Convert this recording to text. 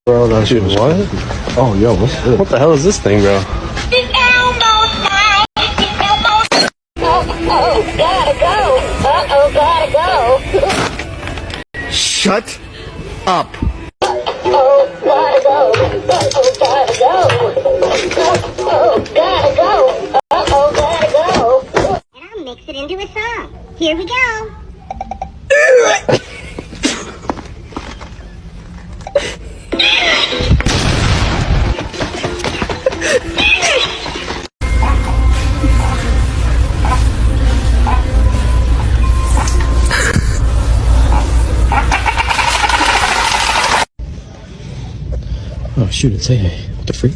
Bro, that shit was what? Oh, yo, what's this? What the hell is this thing, bro? It's almost night. It's almost. Oh, gotta go. Gotta go. Shut up. Oh, gotta go. Gotta go. Gotta go. Gotta go. And I'll mix it into a song. Here we go. Oh shoot, it's hey, what the freak?